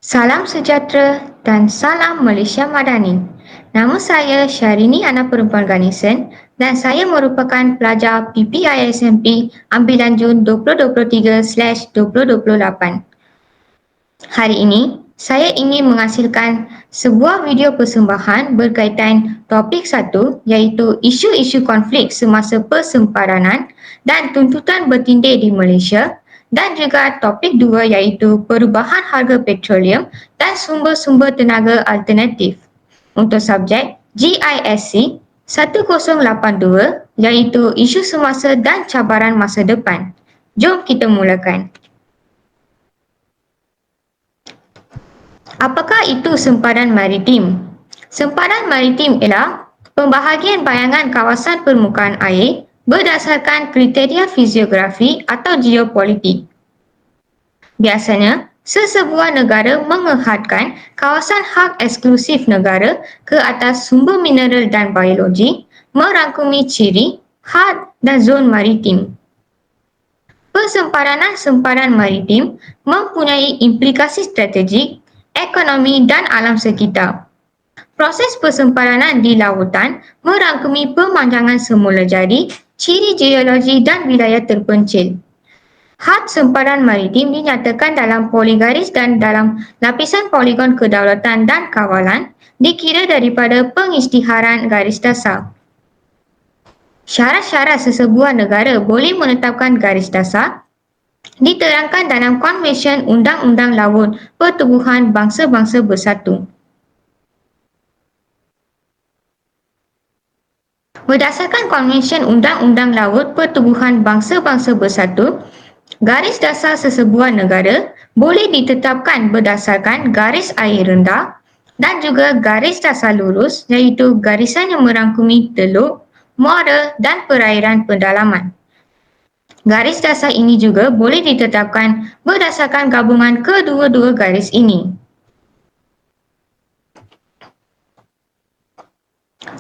Salam sejahtera dan salam Malaysia Madani. Nama saya Syahrini Ana Perempuan Ganison dan saya merupakan pelajar PPISMP ambilan Jun 2023/2028. Hari ini, saya ingin menghasilkan sebuah video persembahan berkaitan topik 1 iaitu isu-isu konflik semasa persempadanan dan tuntutan bertindih di Malaysia dan juga topik 2 iaitu perubahan harga petroleum dan sumber-sumber tenaga alternatif. Untuk subjek GISC 1082 iaitu isu semasa dan cabaran masa depan. Jom kita mulakan. Apakah itu sempadan maritim? Sempadan maritim ialah pembahagian bayangan kawasan permukaan air berdasarkan kriteria fisiografi atau geopolitik. Biasanya, sesebuah negara mengehadkan kawasan hak eksklusif negara ke atas sumber mineral dan biologi, merangkumi ciri, had dan zon maritim. Persempadanan-sempadan maritim mempunyai implikasi strategik, ekonomi dan alam sekitar. Proses persempadanan di lautan merangkumi pemanjangan semula jadi, ciri geologi dan wilayah terpencil. Had sempadan maritim dinyatakan dalam poligaris dan dalam lapisan poligon kedaulatan dan kawalan dikira daripada pengisytiharan garis dasar. Syarat-syarat sesebuah negara boleh menetapkan garis dasar diterangkan dalam Konvensyen Undang-Undang Laut Pertubuhan Bangsa-Bangsa Bersatu. Berdasarkan Konvensyen Undang-Undang Laut Pertubuhan Bangsa-Bangsa Bersatu, garis dasar sesebuah negara boleh ditetapkan berdasarkan garis air rendah dan juga garis dasar lurus iaitu garisan yang merangkumi teluk, muara dan perairan pendalaman. Garis dasar ini juga boleh ditetapkan berdasarkan gabungan kedua-dua garis ini.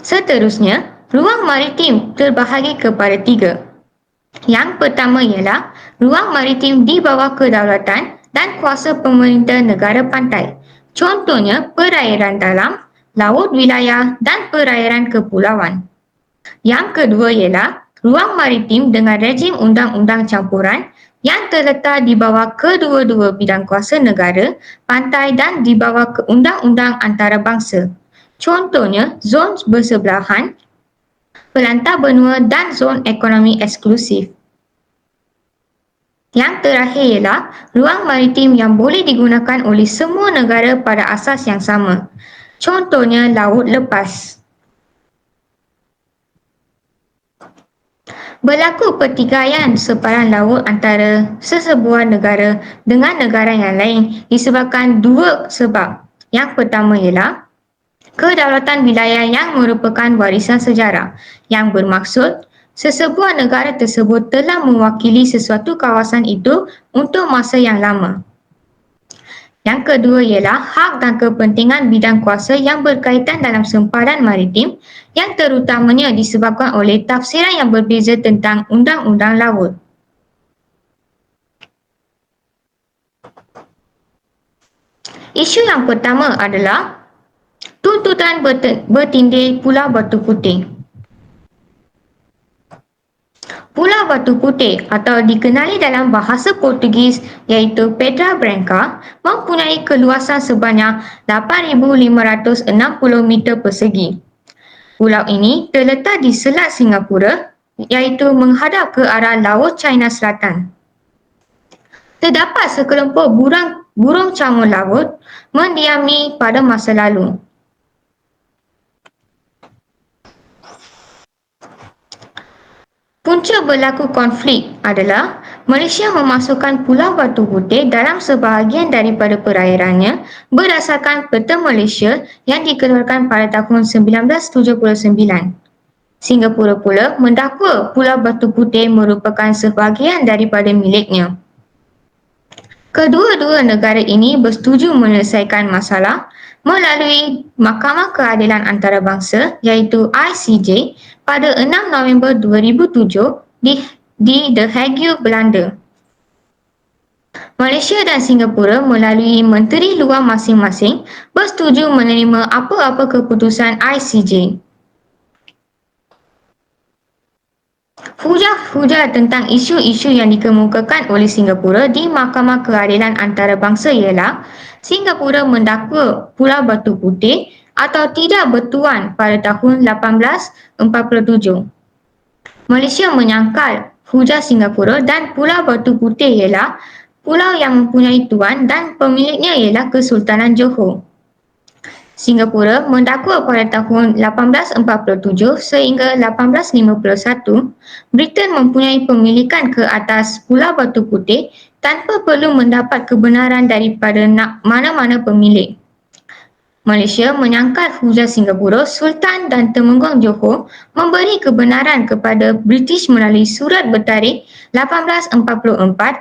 Seterusnya, ruang maritim terbahagi kepada 3. Yang pertama ialah ruang maritim di bawah kedaulatan dan kuasa pemerintah negara pantai. Contohnya perairan dalam, laut wilayah dan perairan kepulauan. Yang kedua ialah ruang maritim dengan rejim undang-undang campuran yang terletak di bawah kedua-dua bidang kuasa negara, pantai dan di bawah undang-undang antarabangsa. Contohnya zon bersebelahan, pelantar benua dan zon ekonomi eksklusif. Yang terakhir ialah ruang maritim yang boleh digunakan oleh semua negara pada asas yang sama. Contohnya laut lepas. Berlaku pertikaian sepadan laut antara sesebuah negara dengan negara yang lain disebabkan 2 sebab. Yang pertama ialah kedaulatan wilayah yang merupakan warisan sejarah yang bermaksud sesebuah negara tersebut telah mewakili sesuatu kawasan itu untuk masa yang lama. Yang kedua ialah hak dan kepentingan bidang kuasa yang berkaitan dalam sempadan maritim yang terutamanya disebabkan oleh tafsiran yang berbeza tentang undang-undang laut. Isu yang pertama adalah tuntutan bertindih Pulau Batu Putih. Pulau Batu Putih atau dikenali dalam bahasa Portugis iaitu Pedra Branca mempunyai keluasan sebanyak 8,560 meter persegi. Pulau ini terletak di Selat Singapura iaitu menghadap ke arah Laut China Selatan. Terdapat sekelompok burung camur laut mendiami pada masa lalu. Punca berlaku konflik adalah Malaysia memasukkan Pulau Batu Putih dalam sebahagian daripada perairannya berdasarkan Peta Malaysia yang dikeluarkan pada tahun 1979. Singapura pula mendakwa Pulau Batu Putih merupakan sebahagian daripada miliknya. Kedua-dua negara ini bersetuju menyelesaikan masalah melalui Mahkamah Keadilan Antarabangsa iaitu ICJ pada 6 November 2007 di The Hague, Belanda. Malaysia dan Singapura melalui Menteri Luar masing-masing bersetuju menerima apa-apa keputusan ICJ. Hujah tentang isu-isu yang dikemukakan oleh Singapura di Mahkamah Keadilan Antarabangsa ialah Singapura mendakwa Pulau Batu Putih atau tidak bertuan pada tahun 1847. Malaysia menyangkal hujah Singapura dan Pulau Batu Putih ialah pulau yang mempunyai tuan dan pemiliknya ialah Kesultanan Johor. Singapura mendakwa pada tahun 1847 sehingga 1851, Britain mempunyai pemilikan ke atas Pulau Batu Putih tanpa perlu mendapat kebenaran daripada mana-mana pemilik. Malaysia menyangkal hujah Singapura, Sultan dan Temenggung Johor memberi kebenaran kepada British melalui surat bertarikh 1844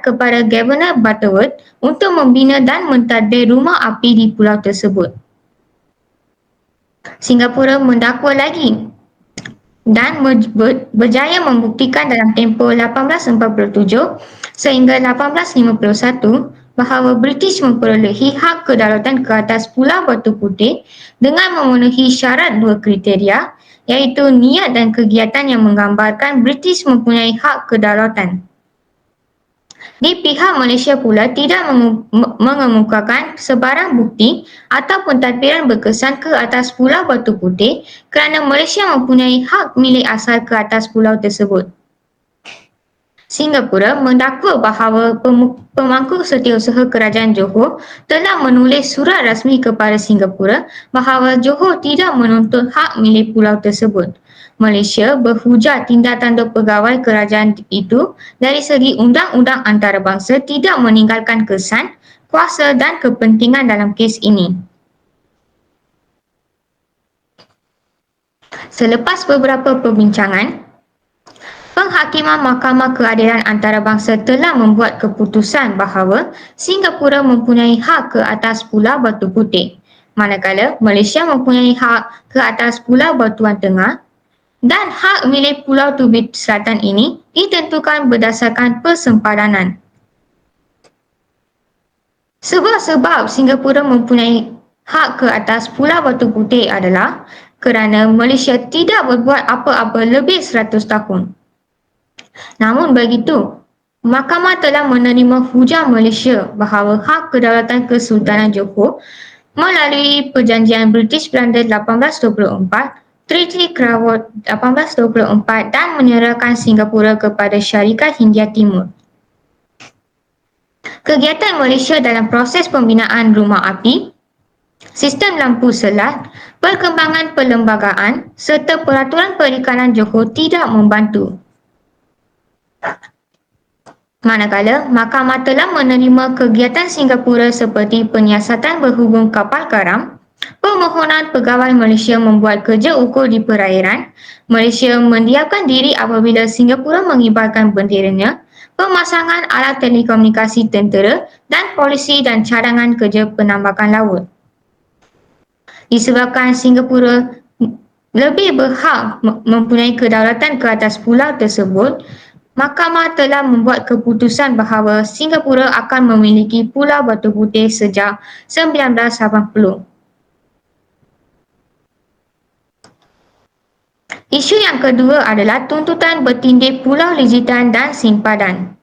kepada Governor Butterworth untuk membina dan mentadbir rumah api di pulau tersebut. Singapura mendakwa lagi dan berjaya membuktikan dalam tempoh 1847 sehingga 1851 bahawa British memperolehi hak kedaulatan ke atas Pulau Batu Putih dengan memenuhi syarat dua kriteria, iaitu niat dan kegiatan yang menggambarkan British mempunyai hak kedaulatan. Di pihak Malaysia pula tidak mengemukakan sebarang bukti ataupun tadbiran berkesan ke atas Pulau Batu Putih kerana Malaysia mempunyai hak milik asal ke atas pulau tersebut. Singapura mendakwa bahawa pemangku setiausaha kerajaan Johor telah menulis surat rasmi kepada Singapura bahawa Johor tidak menuntut hak milik pulau tersebut. Malaysia berhujah tindak tanduk pegawai kerajaan itu dari segi undang-undang antarabangsa tidak meninggalkan kesan, kuasa dan kepentingan dalam kes ini. Selepas beberapa perbincangan, Penghakiman Mahkamah Keadilan Antarabangsa telah membuat keputusan bahawa Singapura mempunyai hak ke atas Pulau Batu Putih, manakala Malaysia mempunyai hak ke atas Pulau Batuan Tengah, dan hak milik Pulau Tubit Selatan ini ditentukan berdasarkan persempadanan. Sebab Singapura mempunyai hak ke atas Pulau Batu Putih adalah kerana Malaysia tidak berbuat apa-apa lebih 100 tahun. Namun begitu, Mahkamah telah menerima hujah Malaysia bahawa hak kedaulatan Kesultanan Johor melalui Perjanjian British Belanda 1824, Treaty Crawford 1824 dan menyerahkan Singapura kepada Syarikat Hindia Timur. Kegiatan Malaysia dalam proses pembinaan rumah api, sistem lampu selat, perkembangan perlembagaan serta peraturan perikanan Johor tidak membantu. Manakala Mahkamah telah menerima kegiatan Singapura seperti penyiasatan berhubung kapal karam, permohonan pegawai Malaysia membuat kerja ukur di perairan, Malaysia mendiamkan diri apabila Singapura mengibarkan benderanya, pemasangan alat telekomunikasi tentera dan polisi dan cadangan kerja penambakan laut. Disebabkan Singapura lebih berhak mempunyai kedaulatan ke atas pulau tersebut, Mahkamah telah membuat keputusan bahawa Singapura akan memiliki Pulau Batu Putih sejak 1980. Isu yang kedua adalah tuntutan bertindih Pulau Ligitan dan Simpadan.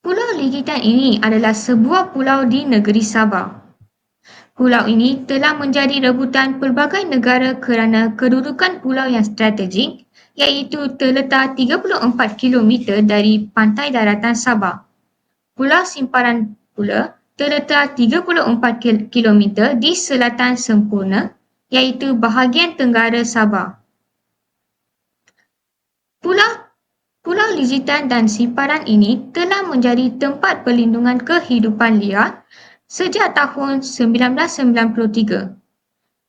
Pulau Ligitan ini adalah sebuah pulau di negeri Sabah. Pulau ini telah menjadi rebutan pelbagai negara kerana kedudukan pulau yang strategik, iaitu terletak 34 km dari pantai daratan Sabah. Pulau Simpadan pula terletak 34 km di selatan sempurna, iaitu bahagian tenggara Sabah. Pulau Ligitan dan Simpadan ini telah menjadi tempat perlindungan kehidupan liar sejak tahun 1993.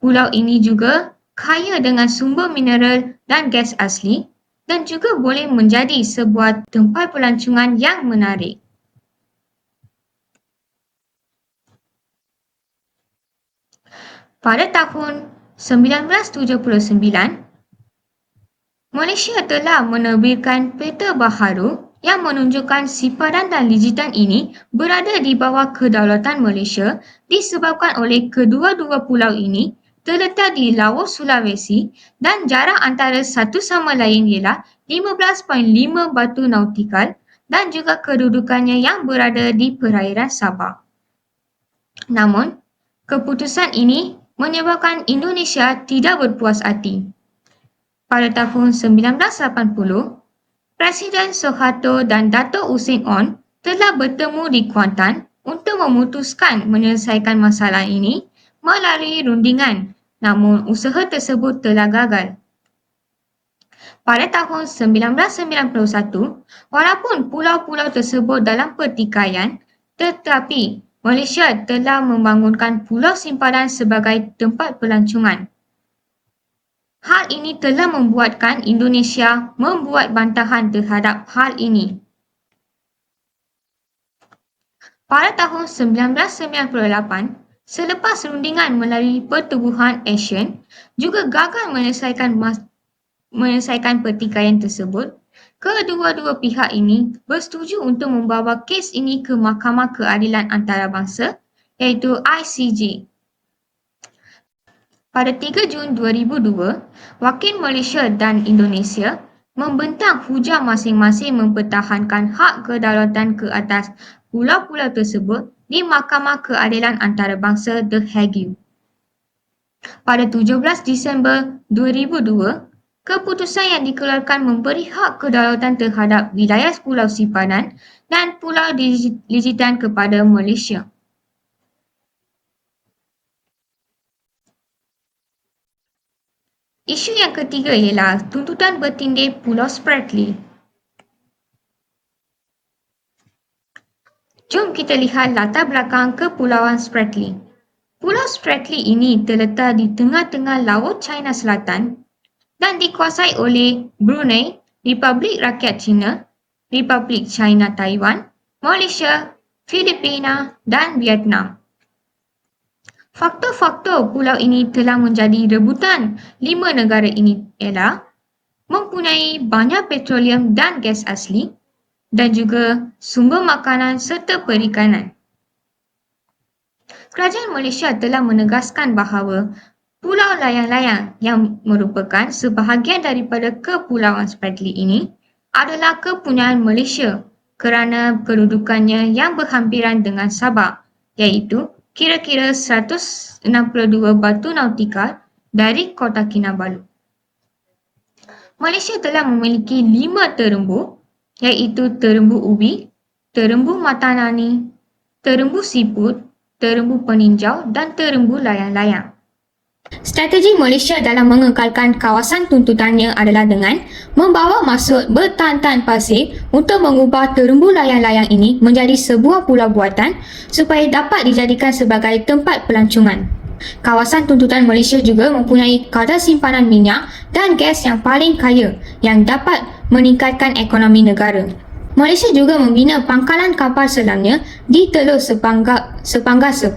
Pulau ini juga kaya dengan sumber mineral dan gas asli dan juga boleh menjadi sebuah tempat pelancongan yang menarik. Pada tahun 1979, Malaysia telah menerbitkan Peta Baharu yang menunjukkan sipadan dan lijitan ini berada di bawah kedaulatan Malaysia disebabkan oleh kedua-dua pulau ini terletak di Laut Sulawesi dan jarak antara satu sama lain ialah 15.5 batu nautikal dan juga kedudukannya yang berada di perairan Sabah. Namun, keputusan ini menyebabkan Indonesia tidak berpuas hati. Pada tahun 1980, Presiden Suharto dan Dato' Hussein On telah bertemu di Kuantan untuk memutuskan menyelesaikan masalah ini melalui rundingan, namun usaha tersebut telah gagal. Pada tahun 1991, walaupun pulau-pulau tersebut dalam pertikaian, tetapi Malaysia telah membangunkan pulau simpadan sebagai tempat pelancongan. Hal ini telah membuatkan Indonesia membuat bantahan terhadap hal ini. Pada tahun 1998, selepas rundingan melalui Pertubuhan ASEAN juga gagal menyelesaikan pertikaian tersebut, kedua-dua pihak ini bersetuju untuk membawa kes ini ke Mahkamah Keadilan Antarabangsa iaitu ICJ. Pada 3 Jun 2002, Wakil Malaysia dan Indonesia membentang hujah masing-masing mempertahankan hak kedaulatan ke atas pulau-pulau tersebut di Mahkamah Keadilan Antarabangsa The Hague. Pada 17 Disember 2002, keputusan yang dikeluarkan memberi hak kedaulatan terhadap wilayah Pulau Sipadan dan Pulau Lijitan kepada Malaysia. Isu yang ketiga ialah tuntutan bertindih Pulau Spratly. Jom kita lihat latar belakang Kepulauan Spratly. Pulau Spratly ini terletak di tengah-tengah Laut China Selatan dan dikuasai oleh Brunei, Republik Rakyat Cina, Republik China Taiwan, Malaysia, Filipina dan Vietnam. Faktor-faktor pulau ini telah menjadi rebutan 5 negara ini ialah mempunyai banyak petroleum dan gas asli dan juga sumber makanan serta perikanan. Kerajaan Malaysia telah menegaskan bahawa Pulau Layang-Layang yang merupakan sebahagian daripada Kepulauan Spratly ini adalah kepunyaan Malaysia kerana kedudukannya yang berhampiran dengan Sabah, iaitu kira-kira 162 batu nautikal dari Kota Kinabalu. Malaysia telah memiliki 5 terumbu, iaitu terumbu ubi, terumbu mata nani, terumbu siput, terumbu peninjau dan terumbu layang-layang. Strategi Malaysia dalam mengekalkan kawasan tuntutannya adalah dengan membawa masuk bertantan pasir untuk mengubah terumbu layang-layang ini menjadi sebuah pulau buatan supaya dapat dijadikan sebagai tempat pelancongan. Kawasan tuntutan Malaysia juga mempunyai kadar simpanan minyak dan gas yang paling kaya yang dapat meningkatkan ekonomi negara. Malaysia juga membina pangkalan kapal selamnya di Teluk Sepangga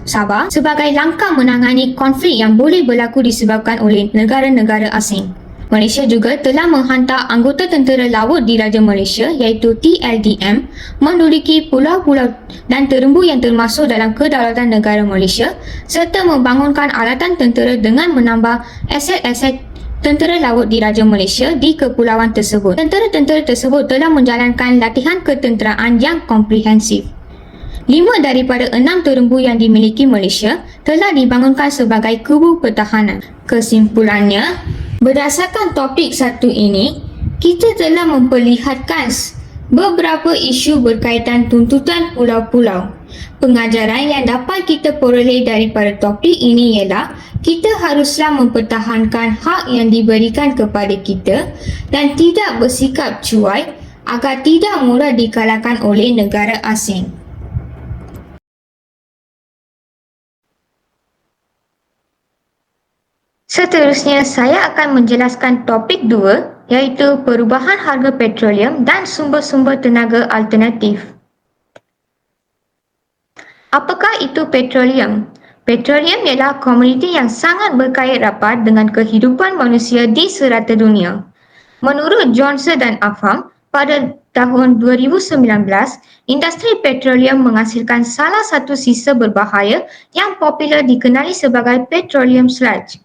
Sabah sebagai langkah menangani konflik yang boleh berlaku disebabkan oleh negara-negara asing. Malaysia juga telah menghantar anggota tentera laut Diraja Malaysia iaitu TLDM menduduki pulau-pulau dan terumbu yang termasuk dalam kedaulatan negara Malaysia serta membangunkan alatan tentera dengan menambah aset-aset Tentera Laut Diraja Malaysia di kepulauan tersebut. Tentera-tentera tersebut telah menjalankan latihan ketenteraan yang komprehensif. 5 daripada 6 terumbu yang dimiliki Malaysia telah dibangunkan sebagai kubu pertahanan. Kesimpulannya, berdasarkan topik satu ini, kita telah memperlihatkan beberapa isu berkaitan tuntutan pulau-pulau. Pengajaran yang dapat kita peroleh daripada topik ini ialah kita haruslah mempertahankan hak yang diberikan kepada kita dan tidak bersikap cuai agar tidak mula dikalahkan oleh negara asing. Seterusnya, saya akan menjelaskan topik 2 iaitu perubahan harga petroleum dan sumber-sumber tenaga alternatif. Apakah itu petroleum? Petroleum ialah komoditi yang sangat berkait rapat dengan kehidupan manusia di serata dunia. Menurut Johnson dan Afam, pada tahun 2019, industri petroleum menghasilkan salah satu sisa berbahaya yang popular dikenali sebagai petroleum sludge.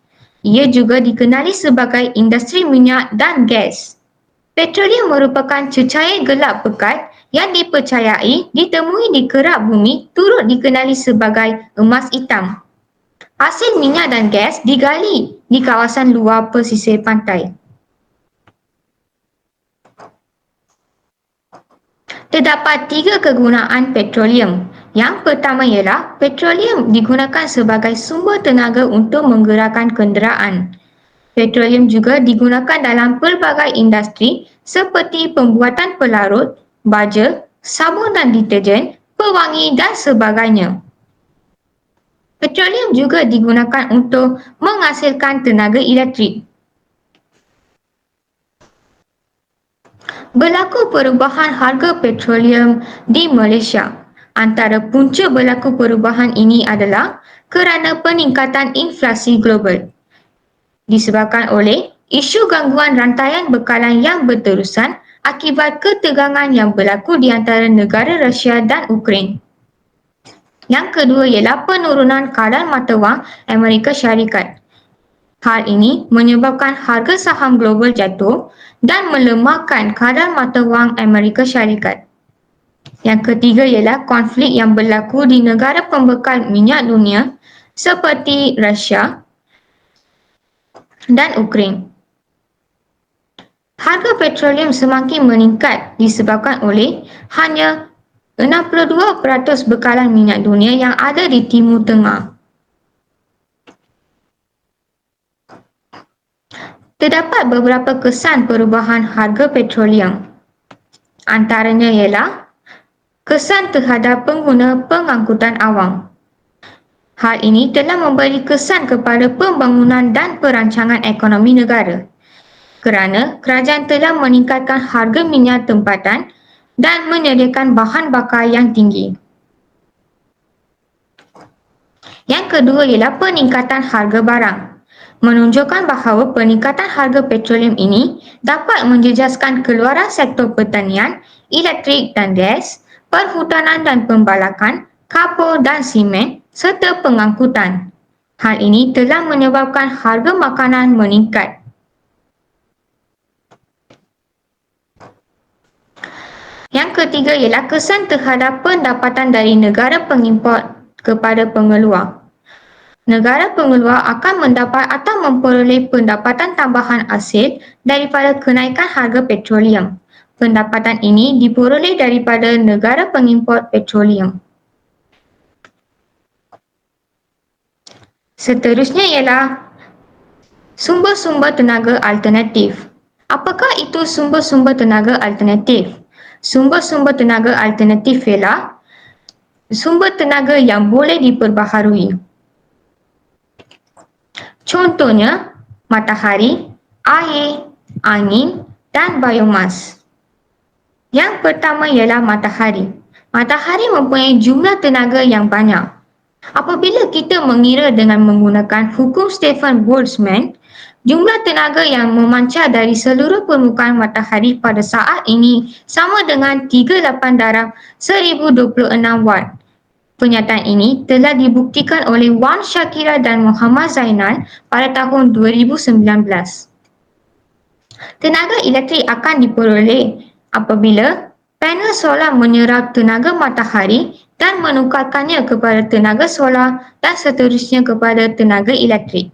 Ia juga dikenali sebagai industri minyak dan gas. Petroleum merupakan cecair gelap pekat yang dipercayai ditemui di kerak bumi turut dikenali sebagai emas hitam. Hasil minyak dan gas digali di kawasan luar pesisir pantai. Terdapat 3 kegunaan petroleum. Yang pertama ialah petroleum digunakan sebagai sumber tenaga untuk menggerakkan kenderaan. Petroleum juga digunakan dalam pelbagai industri seperti pembuatan pelarut, baja, sabun dan deterjen, pewangi dan sebagainya. Petroleum juga digunakan untuk menghasilkan tenaga elektrik. Berlaku perubahan harga petroleum di Malaysia. Antara punca berlaku perubahan ini adalah kerana peningkatan inflasi global. Disebabkan oleh isu gangguan rantaian bekalan yang berterusan akibat ketegangan yang berlaku di antara negara Rusia dan Ukraine. Yang kedua ialah penurunan kadar mata wang Amerika Syarikat. Hal ini menyebabkan harga saham global jatuh dan melemahkan kadar mata wang Amerika Syarikat. Yang ketiga ialah konflik yang berlaku di negara pembekal minyak dunia seperti Rusia dan Ukraine. Harga petroleum semakin meningkat disebabkan oleh hanya 62% bekalan minyak dunia yang ada di Timur Tengah. Terdapat beberapa kesan perubahan harga petroleum. Antaranya ialah kesan terhadap pengguna pengangkutan awam. Hal ini telah memberi kesan kepada pembangunan dan perancangan ekonomi negara kerana kerajaan telah meningkatkan harga minyak tempatan dan menyediakan bahan bakar yang tinggi. Yang kedua ialah peningkatan harga barang. Menunjukkan bahawa peningkatan harga petroleum ini dapat menjejaskan keluaran sektor pertanian, elektrik dan gas, perhutanan dan pembalakan, kapur dan simen serta pengangkutan. Hal ini telah menyebabkan harga makanan meningkat. Yang ketiga ialah kesan terhadap pendapatan dari negara pengimport kepada pengeluar. Negara pengeluar akan mendapat atau memperoleh pendapatan tambahan hasil daripada kenaikan harga petroleum. Pendapatan ini diperoleh daripada negara pengimport petroleum. Seterusnya ialah sumber-sumber tenaga alternatif. Apakah itu sumber-sumber tenaga alternatif? Sumber-sumber tenaga alternatif ialah sumber tenaga yang boleh diperbaharui. Contohnya, matahari, air, angin dan biomas. Yang pertama ialah matahari. Matahari mempunyai jumlah tenaga yang banyak. Apabila kita mengira dengan menggunakan hukum Stefan Boltzmann, jumlah tenaga yang memancar dari seluruh permukaan matahari pada saat ini sama dengan 38 darab 1026 watt. Pernyataan ini telah dibuktikan oleh Wan Shakira dan Muhammad Zainal pada tahun 2019. Tenaga elektrik akan diperoleh apabila panel solar menyerap tenaga matahari dan menukarkannya kepada tenaga solar dan seterusnya kepada tenaga elektrik.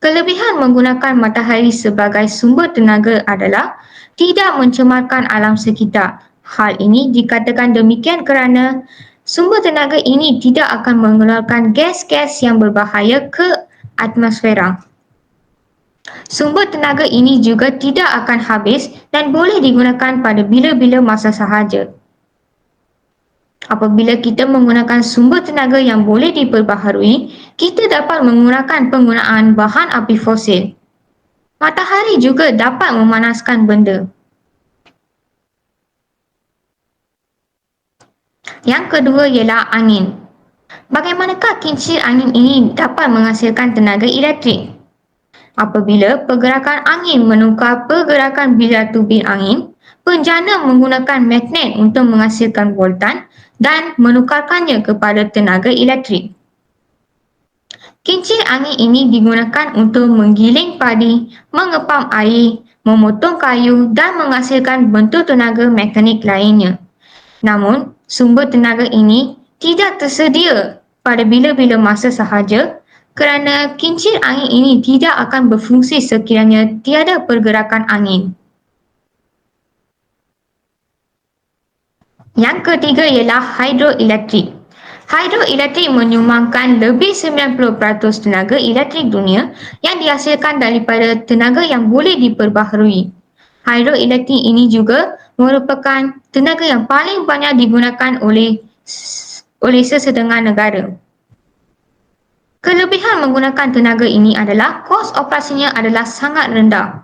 Kelebihan menggunakan matahari sebagai sumber tenaga adalah tidak mencemarkan alam sekitar. Hal ini dikatakan demikian kerana sumber tenaga ini tidak akan mengeluarkan gas-gas yang berbahaya ke atmosfera. Sumber tenaga ini juga tidak akan habis dan boleh digunakan pada bila-bila masa sahaja. Apabila kita menggunakan sumber tenaga yang boleh diperbaharui, kita dapat mengurangkan penggunaan bahan api fosil. Matahari juga dapat memanaskan benda. Yang kedua ialah angin. Bagaimanakah kincir angin ini dapat menghasilkan tenaga elektrik? Apabila pergerakan angin menukar pergerakan bilar turbin angin, Penjana menggunakan magnet untuk menghasilkan voltan dan menukarkannya kepada tenaga elektrik. Kincir angin ini digunakan untuk menggiling padi, mengepam air, memotong kayu dan menghasilkan bentuk tenaga mekanik lainnya. Namun, sumber tenaga ini tidak tersedia pada bila-bila masa sahaja kerana kincir angin ini tidak akan berfungsi sekiranya tiada pergerakan angin. Yang ketiga ialah hidroelektrik. Hidroelektrik menyumbangkan lebih 90% tenaga elektrik dunia yang dihasilkan daripada tenaga yang boleh diperbaharui. Hidroelektrik ini juga merupakan tenaga yang paling banyak digunakan oleh sesetengah negara. Kelebihan menggunakan tenaga ini adalah kos operasinya adalah sangat rendah.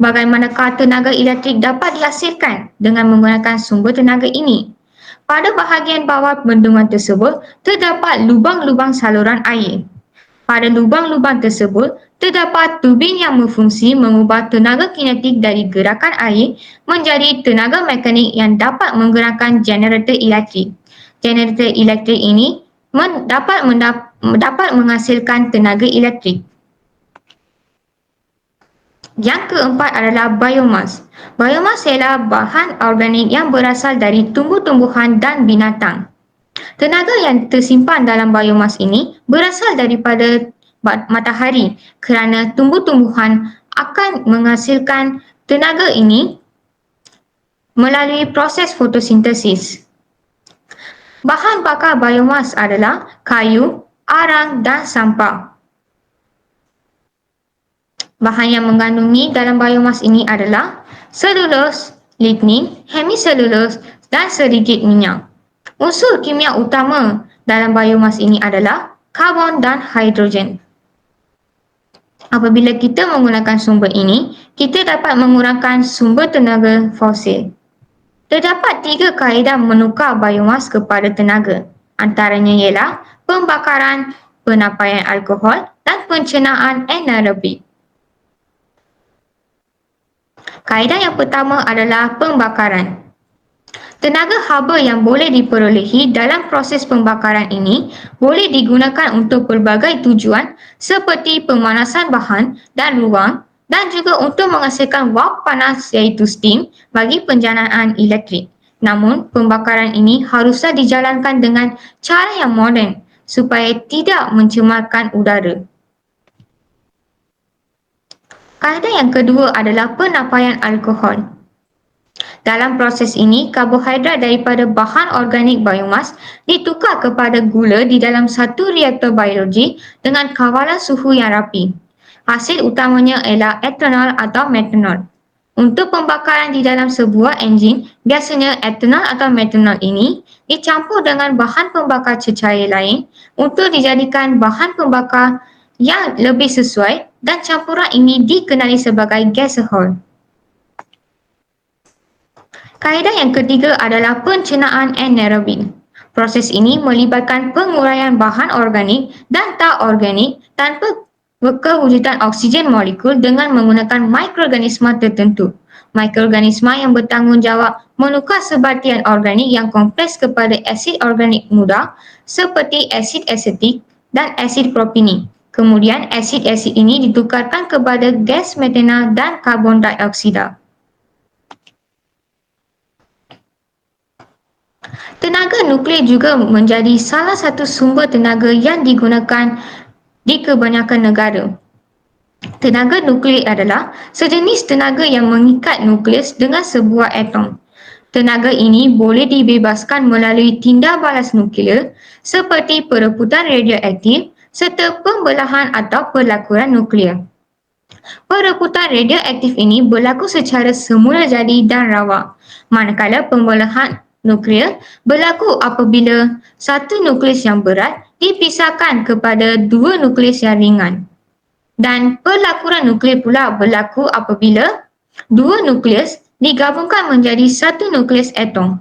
Bagaimanakah tenaga elektrik dapat dihasilkan dengan menggunakan sumber tenaga ini? Pada bahagian bawah bendungan tersebut, terdapat lubang-lubang saluran air. Pada lubang-lubang tersebut, terdapat tubing yang berfungsi mengubah tenaga kinetik dari gerakan air menjadi tenaga mekanik yang dapat menggerakkan generator elektrik. Generator elektrik ini dapat menghasilkan tenaga elektrik. Yang keempat adalah biomas. Biomas ialah bahan organik yang berasal dari tumbuh-tumbuhan dan binatang. Tenaga yang tersimpan dalam biomas ini berasal daripada matahari kerana tumbuh-tumbuhan akan menghasilkan tenaga ini melalui proses fotosintesis. Bahan bakar biomas adalah kayu, arang dan sampah. Bahan yang mengandungi dalam biomas ini adalah selulose, lignin, hemiselulose dan sedikit minyak. Unsur kimia utama dalam biomas ini adalah karbon dan hidrogen. Apabila kita menggunakan sumber ini, kita dapat mengurangkan sumber tenaga fosil. Terdapat 3 kaedah menukar biomas kepada tenaga. Antaranya ialah pembakaran, penapaian alkohol dan pencernaan anaerobik. Kaedah yang pertama adalah pembakaran. Tenaga haba yang boleh diperolehi dalam proses pembakaran ini boleh digunakan untuk pelbagai tujuan seperti pemanasan bahan dan ruang dan juga untuk menghasilkan wap panas iaitu steam bagi penjanaan elektrik. Namun, pembakaran ini haruslah dijalankan dengan cara yang moden supaya tidak mencemarkan udara. Kaedah yang kedua adalah penapaian alkohol. Dalam proses ini, karbohidrat daripada bahan organik biomas ditukar kepada gula di dalam satu reaktor biologi dengan kawalan suhu yang rapi. Hasil utamanya ialah etanol atau metanol. Untuk pembakaran di dalam sebuah enjin, biasanya etanol atau metanol ini dicampur dengan bahan pembakar cecair lain untuk dijadikan bahan pembakar yang lebih sesuai dan campuran ini dikenali sebagai gasohol. Kaedah yang ketiga adalah pencernaan anaerobik. Proses ini melibatkan penguraian bahan organik dan tak organik tanpa kewujudan oksigen molekul dengan menggunakan mikroorganisma tertentu. Mikroorganisma yang bertanggungjawab menukar sebatian organik yang kompleks kepada asid organik mudah seperti asid asetik dan asid propinik. Kemudian asid-asid ini ditukarkan kepada gas metana dan karbon dioksida. Tenaga nuklear juga menjadi salah satu sumber tenaga yang digunakan di kebanyakan negara. Tenaga nuklear adalah sejenis tenaga yang mengikat nukleus dengan sebuah atom. Tenaga ini boleh dibebaskan melalui tindak balas nuklear seperti perebutan radioaktif serta pembelahan atau pelakuran nuklear. Perebutan radioaktif ini berlaku secara semula jadi dan rawak, manakala pembelahan nuklear berlaku apabila satu nukleus yang berat dipisahkan kepada dua nukleus yang ringan. Dan pelakuran nuklear pula berlaku apabila dua nukleus digabungkan menjadi satu nukleus atom.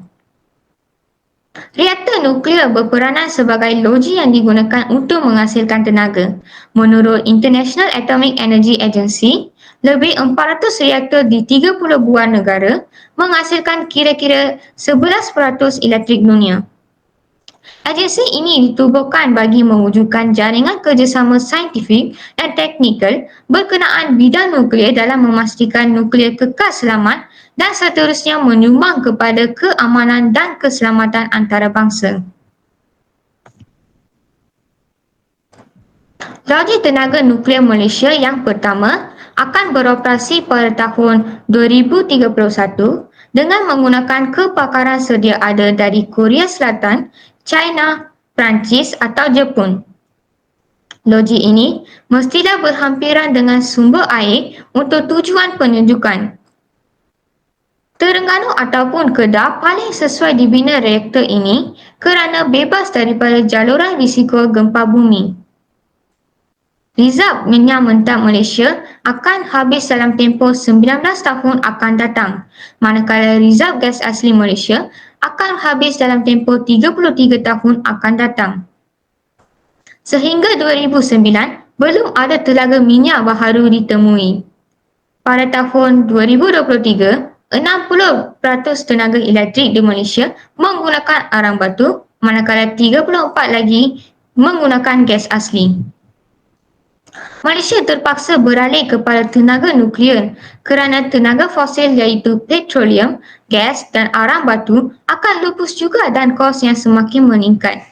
Reaktor nuklear berperanan sebagai loji yang digunakan untuk menghasilkan tenaga. Menurut International Atomic Energy Agency, Lebih 400 reaktor di 30 buah negara menghasilkan kira-kira 11% elektrik dunia. Agensi ini ditubuhkan bagi mewujudkan jaringan kerjasama saintifik dan teknikal berkenaan bidang nuklear dalam memastikan nuklear kekal selamat dan seterusnya menyumbang kepada keamanan dan keselamatan antarabangsa. Loji Tenaga Nuklear Malaysia yang pertama akan beroperasi pada tahun 2031 dengan menggunakan kepakaran sedia ada dari Korea Selatan, China, Perancis atau Jepun. Loji ini mestilah berhampiran dengan sumber air untuk tujuan penunjukan. Terengganu ataupun Kedah paling sesuai dibina reaktor ini kerana bebas daripada jaluran risiko gempa bumi. Rizab minyak mentah Malaysia akan habis dalam tempoh 19 tahun akan datang, manakala rizab gas asli Malaysia akan habis dalam tempoh 33 tahun akan datang. Sehingga 2009, belum ada telaga minyak baharu ditemui. Pada tahun 2023, 60% tenaga elektrik di Malaysia menggunakan arang batu, manakala 34 lagi menggunakan gas asli. Malaysia terpaksa beralih kepada tenaga nuklear kerana tenaga fosil iaitu petroleum, gas dan arang batu akan lupus juga dan kos yang semakin meningkat.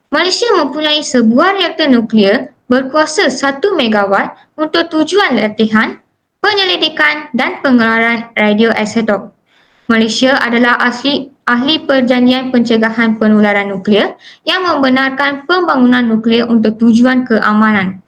Malaysia mempunyai sebuah reaktor nuklear berkuasa 1 megawatt untuk tujuan latihan, penyelidikan dan pengeluaran radioisotop. Malaysia adalah ahli perjanjian pencegahan penularan nuklear yang membenarkan pembangunan nuklear untuk tujuan keamanan.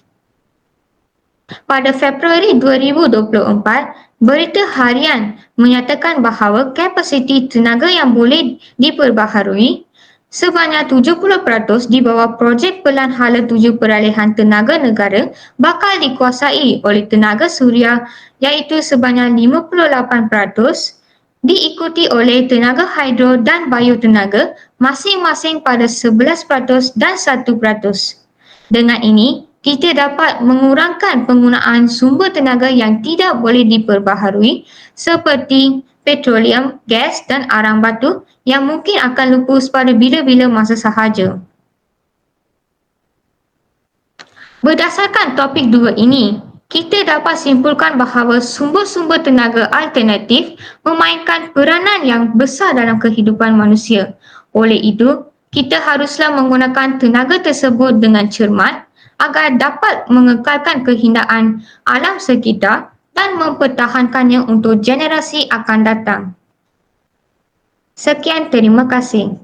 Pada Februari 2024, Berita Harian menyatakan bahawa kapasiti tenaga yang boleh diperbaharui sebanyak 70% di bawah projek Pelan Hala 7 Peralihan Tenaga Negara bakal dikuasai oleh tenaga suria iaitu sebanyak 58%, diikuti oleh tenaga hidro dan biotenaga masing-masing pada 11% dan 1%. Dengan ini, kita dapat mengurangkan penggunaan sumber tenaga yang tidak boleh diperbaharui seperti petroleum, gas dan arang batu yang mungkin akan lupus pada bila-bila masa sahaja. Berdasarkan topik 2 ini, kita dapat simpulkan bahawa sumber-sumber tenaga alternatif memainkan peranan yang besar dalam kehidupan manusia. Oleh itu, kita haruslah menggunakan tenaga tersebut dengan cermat agar dapat mengekalkan kehinaan alam sekitar dan mempertahankannya untuk generasi akan datang. Sekian, terima kasih.